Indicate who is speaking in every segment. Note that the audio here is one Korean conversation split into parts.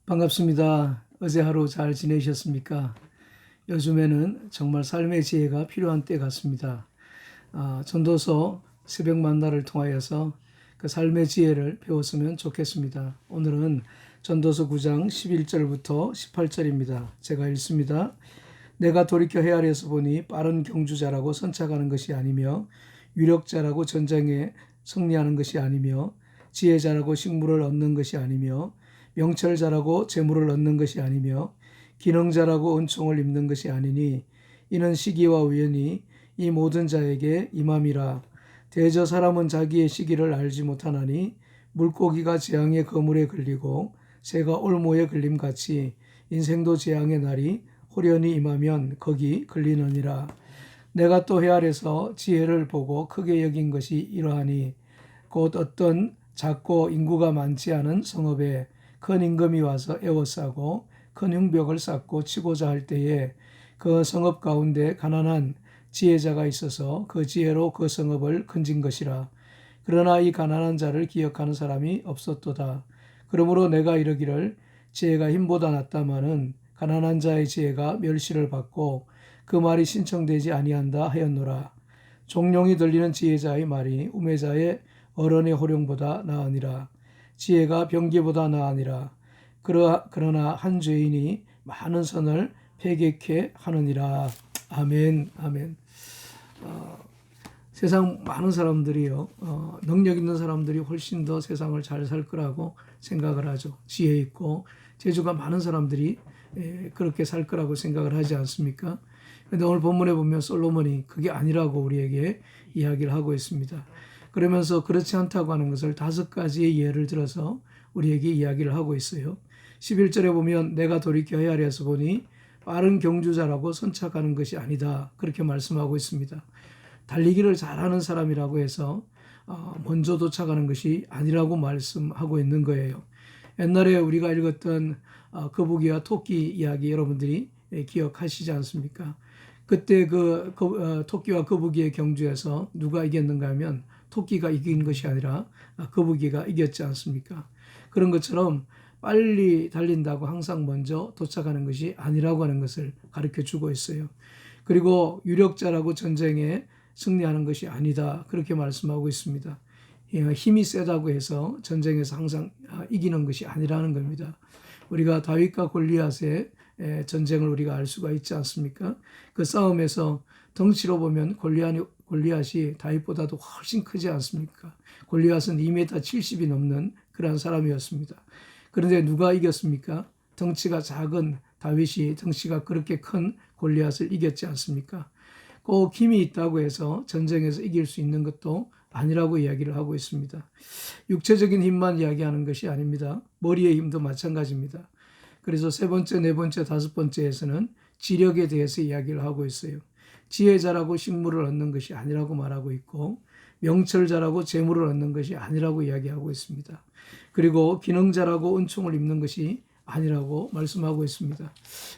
Speaker 1: 반갑습니다. 어제 하루 잘 지내셨습니까? 요즘에는 정말 삶의 지혜가 필요한 때 같습니다. 전도서 새벽 만나를 통하여서 그 삶의 지혜를 배웠으면 좋겠습니다. 오늘은 전도서 9장 11절부터 18절입니다. 제가 읽습니다. 내가 돌이켜 헤아려서 보니 빠른 경주자라고 선착하는 것이 아니며 유력자라고 전쟁에 승리하는 것이 아니며 지혜자라고 식물을 얻는 것이 아니며 명철자라고 재물을 얻는 것이 아니며 기능자라고 은총을 입는 것이 아니니 이는 시기와 우연이 이 모든 자에게 임함이라. 대저 사람은 자기의 시기를 알지 못하나니 물고기가 재앙의 거물에 걸리고 새가 올모에 걸림같이 인생도 재앙의 날이 호련히 임하면 거기 걸리느니라. 내가 또 헤아려서 지혜를 보고 크게 여긴 것이 이러하니 곧 어떤 작고 인구가 많지 않은 성읍에 큰 임금이 와서 에워싸고 큰 흉벽을 쌓고 치고자 할 때에 그 성읍 가운데 가난한 지혜자가 있어서 그 지혜로 그 성읍을 건진 것이라. 그러나 이 가난한 자를 기억하는 사람이 없었도다. 그러므로 내가 이르기를 지혜가 힘보다 낫다마는 가난한 자의 지혜가 멸시를 받고 그 말이 신청되지 아니한다 하였노라. 종용이 들리는 지혜자의 말이 우매자의 어른의 호령보다 나으니라. 지혜가 병기보다 나으니라. 그러나 한 죄인이 많은 선을 패객케 하느니라. 아멘. 아멘. 세상 많은 사람들이요, 능력 있는 사람들이 훨씬 더 세상을 잘 살 거라고 생각을 하죠. 지혜 있고 재주가 많은 사람들이 그렇게 살 거라고 생각을 하지 않습니까? 그런데 오늘 본문에 보면 솔로몬이 그게 아니라고 우리에게 이야기를 하고 있습니다. 그러면서 그렇지 않다고 하는 것을 5가지의 예를 들어서 우리에게 이야기를 하고 있어요. 11절에 보면 내가 돌이켜 헤아려서 보니 빠른 경주자라고 선착하는 것이 아니다. 그렇게 말씀하고 있습니다. 달리기를 잘하는 사람이라고 해서 먼저 도착하는 것이 아니라고 말씀하고 있는 거예요. 옛날에 우리가 읽었던 거북이와 토끼 이야기 여러분들이 기억하시지 않습니까? 그때 토끼와 거북이의 경주에서 누가 이겼는가 하면 토끼가 이긴 것이 아니라 거북이가 이겼지 않습니까? 그런 것처럼 빨리 달린다고 항상 먼저 도착하는 것이 아니라고 하는 것을 가르쳐 주고 있어요. 그리고 유력자라고 전쟁에 승리하는 것이 아니다. 그렇게 말씀하고 있습니다. 힘이 세다고 해서 전쟁에서 항상 이기는 것이 아니라는 겁니다. 우리가 다윗과 골리앗의 전쟁을 우리가 알 수가 있지 않습니까? 그 싸움에서 덩치로 보면 골리앗이 다윗보다도 훨씬 크지 않습니까? 골리앗은 2m 70이 넘는 그러한 사람이었습니다. 그런데 누가 이겼습니까? 덩치가 작은 다윗이 덩치가 그렇게 큰 골리앗을 이겼지 않습니까? 꼭 힘이 있다고 해서 전쟁에서 이길 수 있는 것도 아니라고 이야기를 하고 있습니다. 육체적인 힘만 이야기하는 것이 아닙니다. 머리의 힘도 마찬가지입니다. 그래서 3번째, 4번째, 5번째에서는 지력에 대해서 이야기를 하고 있어요. 지혜자라고 식물을 얻는 것이 아니라고 말하고 있고 명철자라고 재물을 얻는 것이 아니라고 이야기하고 있습니다. 그리고 기능자라고 은총을 입는 것이 아니라고 말씀하고 있습니다.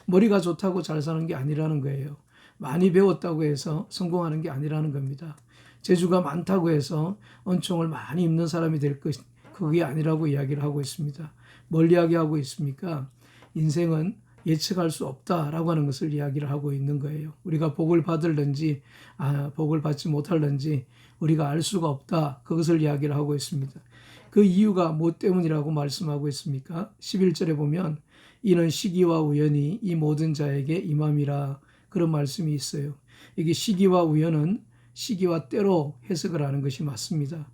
Speaker 1: 머리가 좋다고 잘 사는 게 아니라는 거예요. 많이 배웠다고 해서 성공하는 게 아니라는 겁니다. 재주가 많다고 해서 은총을 많이 입는 사람이 될 것, 그게 아니라고 이야기를 하고 있습니다. 뭘 이야기하고 있습니까? 인생은 예측할 수 없다라고 하는 것을 이야기를 하고 있는 거예요. 우리가 복을 받을는지 복을 받지 못할는지 우리가 알 수가 없다. 그것을 이야기를 하고 있습니다. 그 이유가 뭐 때문이라고 말씀하고 있습니까? 11절에 보면 이는 시기와 우연이 이 모든 자에게 임함이라 그런 말씀이 있어요. 이게 시기와 우연은 시기와 때로 해석을 하는 것이 맞습니다.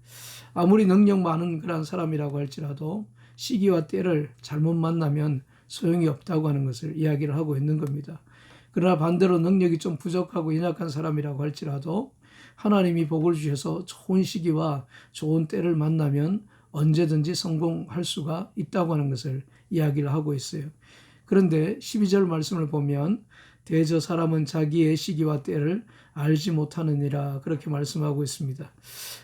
Speaker 1: 아무리 능력 많은 그런 사람이라고 할지라도 시기와 때를 잘못 만나면 소용이 없다고 하는 것을 이야기를 하고 있는 겁니다. 그러나 반대로 능력이 좀 부족하고 연약한 사람이라고 할지라도 하나님이 복을 주셔서 좋은 시기와 좋은 때를 만나면 언제든지 성공할 수가 있다고 하는 것을 이야기를 하고 있어요. 그런데 12절 말씀을 보면 대저 사람은 자기의 시기와 때를 알지 못하느니라 그렇게 말씀하고 있습니다.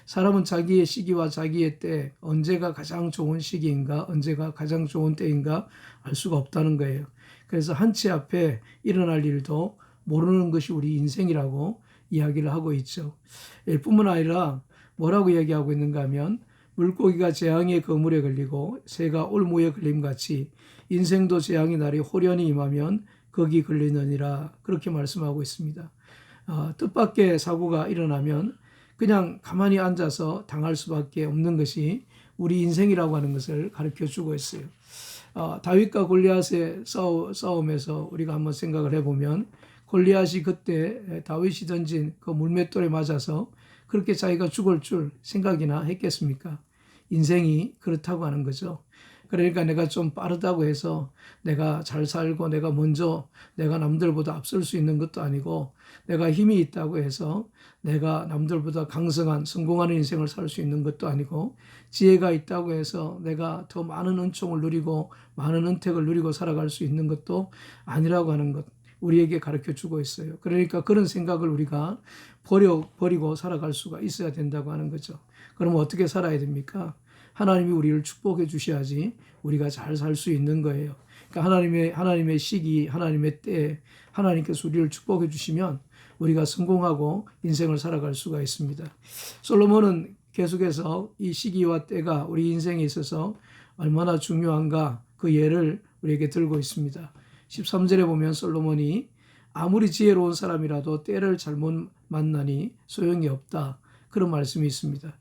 Speaker 1: 사람은 자기의 시기와 자기의 때, 언제가 가장 좋은 시기인가, 언제가 가장 좋은 때인가 알 수가 없다는 거예요. 그래서 한치 앞에 일어날 일도 모르는 것이 우리 인생이라고 이야기를 하고 있죠. 뿐만 아니라 뭐라고 이야기하고 있는가 하면 물고기가 재앙의 거물에 걸리고 새가 올무에 걸림같이 인생도 재앙의 날이 호련히 임하면 거기 걸리느니라. 그렇게 말씀하고 있습니다. 뜻밖의 사고가 일어나면 그냥 가만히 앉아서 당할 수밖에 없는 것이 우리 인생이라고 하는 것을 가르쳐 주고 있어요. 다윗과 골리앗의 싸움에서 우리가 한번 생각을 해보면 골리앗이 그때 다윗이 던진 그 물맷돌에 맞아서 그렇게 자기가 죽을 줄 생각이나 했겠습니까? 인생이 그렇다고 하는 거죠. 그러니까 내가 좀 빠르다고 해서 내가 잘 살고 내가 먼저 내가 남들보다 앞설 수 있는 것도 아니고 내가 힘이 있다고 해서 내가 남들보다 강성한 성공하는 인생을 살 수 있는 것도 아니고 지혜가 있다고 해서 내가 더 많은 은총을 누리고 많은 은택을 누리고 살아갈 수 있는 것도 아니라고 하는 것 우리에게 가르쳐 주고 있어요. 그러니까 그런 생각을 우리가 버리고 살아갈 수가 있어야 된다고 하는 거죠. 그러면 어떻게 살아야 됩니까? 하나님이 우리를 축복해 주셔야지 우리가 잘 살 수 있는 거예요. 그러니까 하나님의 시기, 하나님의 때에 하나님께서 우리를 축복해 주시면 우리가 성공하고 인생을 살아갈 수가 있습니다. 솔로몬은 계속해서 이 시기와 때가 우리 인생에 있어서 얼마나 중요한가 그 예를 우리에게 들고 있습니다. 13절에 보면 솔로몬이 아무리 지혜로운 사람이라도 때를 잘못 만나니 소용이 없다. 그런 말씀이 있습니다.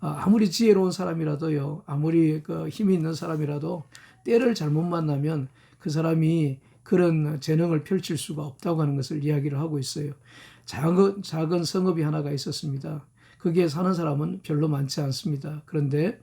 Speaker 1: 아무리 지혜로운 사람이라도요, 아무리 그 힘이 있는 사람이라도 때를 잘못 만나면 그 사람이 그런 재능을 펼칠 수가 없다고 하는 것을 이야기를 하고 있어요. 작은 성읍이 하나가 있었습니다. 거기에 사는 사람은 별로 많지 않습니다. 그런데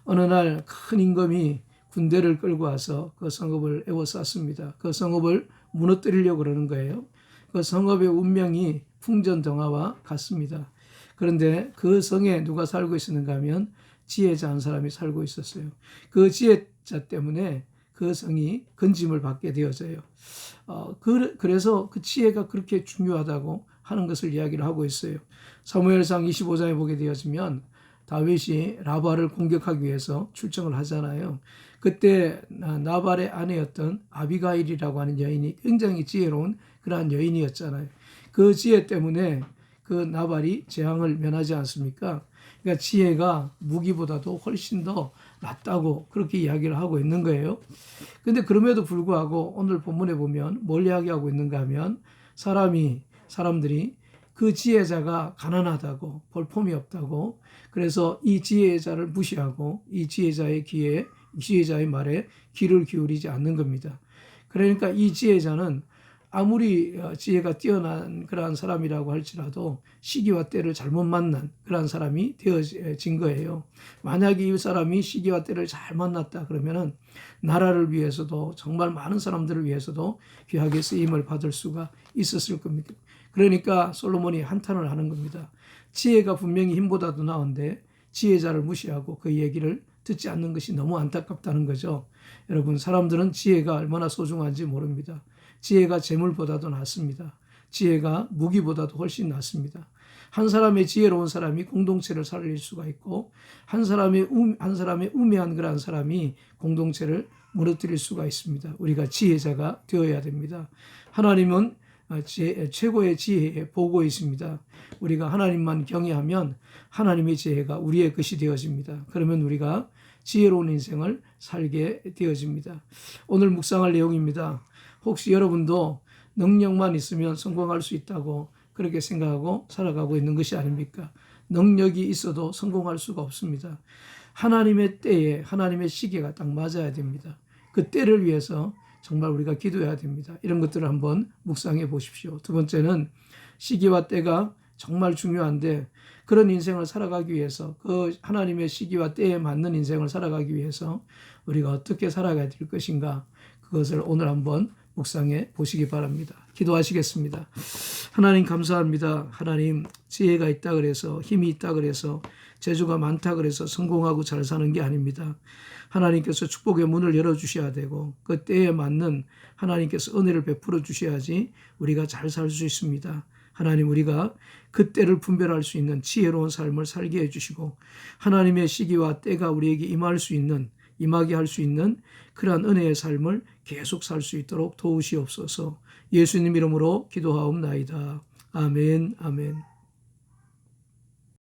Speaker 1: 어느 날 큰 임금이 군대를 끌고 와서 그 성읍을 에워쌌습니다. 그 성읍을 무너뜨리려고 그러는 거예요. 그 성읍의 운명이 풍전등화와 같습니다. 그런데 그 성에 누가 살고 있었는가 하면 지혜자 한 사람이 살고 있었어요. 그 지혜자 때문에 그 성이 건짐을 받게 되어져요. 그래서 그 지혜가 그렇게 중요하다고 하는 것을 이야기를 하고 있어요. 사무엘상 25장에 보게 되어지면 다윗이 라발을 공격하기 위해서 출정을 하잖아요. 그때 나발의 아내였던 아비가일이라고 하는 여인이 굉장히 지혜로운 그러한 여인이었잖아요. 그 지혜 때문에 그 나발이 재앙을 면하지 않습니까? 그러니까 지혜가 무기보다도 훨씬 더 낫다고 그렇게 이야기를 하고 있는 거예요. 그런데 그럼에도 불구하고 오늘 본문에 보면 뭘 이야기하고 있는가 하면 사람들이 그 지혜자가 가난하다고 볼품이 없다고 그래서 이 지혜자를 무시하고 이 지혜자의 말에 귀를 기울이지 않는 겁니다. 그러니까 이 지혜자는 아무리 지혜가 뛰어난 그러한 사람이라고 할지라도 시기와 때를 잘못 만난 그러한 사람이 되어진 거예요. 만약에 이 사람이 시기와 때를 잘 만났다 그러면은 나라를 위해서도 정말 많은 사람들을 위해서도 귀하게 쓰임을 받을 수가 있었을 겁니다. 그러니까 솔로몬이 한탄을 하는 겁니다. 지혜가 분명히 힘보다도 나은데 지혜자를 무시하고 그 얘기를 듣지 않는 것이 너무 안타깝다는 거죠. 여러분, 사람들은 지혜가 얼마나 소중한지 모릅니다. 지혜가 재물보다도 낫습니다. 지혜가 무기보다도 훨씬 낫습니다. 한 사람의 지혜로운 사람이 공동체를 살릴 수가 있고 한 사람의 우매한 그러한 사람이 공동체를 무너뜨릴 수가 있습니다. 우리가 지혜자가 되어야 됩니다. 하나님은 최고의 지혜에 보고 있습니다. 우리가 하나님만 경외하면 하나님의 지혜가 우리의 것이 되어집니다. 그러면 우리가 지혜로운 인생을 살게 되어집니다. 오늘 묵상할 내용입니다. 혹시 여러분도 능력만 있으면 성공할 수 있다고 그렇게 생각하고 살아가고 있는 것이 아닙니까? 능력이 있어도 성공할 수가 없습니다. 하나님의 때에 하나님의 시기가 딱 맞아야 됩니다. 그 때를 위해서 정말 우리가 기도해야 됩니다. 이런 것들을 한번 묵상해 보십시오. 두 번째는 시기와 때가 정말 중요한데 그런 인생을 살아가기 위해서 그 하나님의 시기와 때에 맞는 인생을 살아가기 위해서 우리가 어떻게 살아가야 될 것인가 그것을 오늘 한번 묵상해 보시기 바랍니다. 기도하시겠습니다. 하나님 감사합니다. 하나님 지혜가 있다 그래서 힘이 있다 그래서 재주가 많다 그래서 성공하고 잘 사는 게 아닙니다. 하나님께서 축복의 문을 열어주셔야 되고 그 때에 맞는 하나님께서 은혜를 베풀어 주셔야지 우리가 잘 살 수 있습니다. 하나님 우리가 그 때를 분별할 수 있는 지혜로운 삶을 살게 해주시고 하나님의 시기와 때가 우리에게 임하게 할 수 있는 그러한 은혜의 삶을 계속 살 수 있도록 도우시옵소서. 예수님 이름으로 기도하옵나이다. 아멘, 아멘.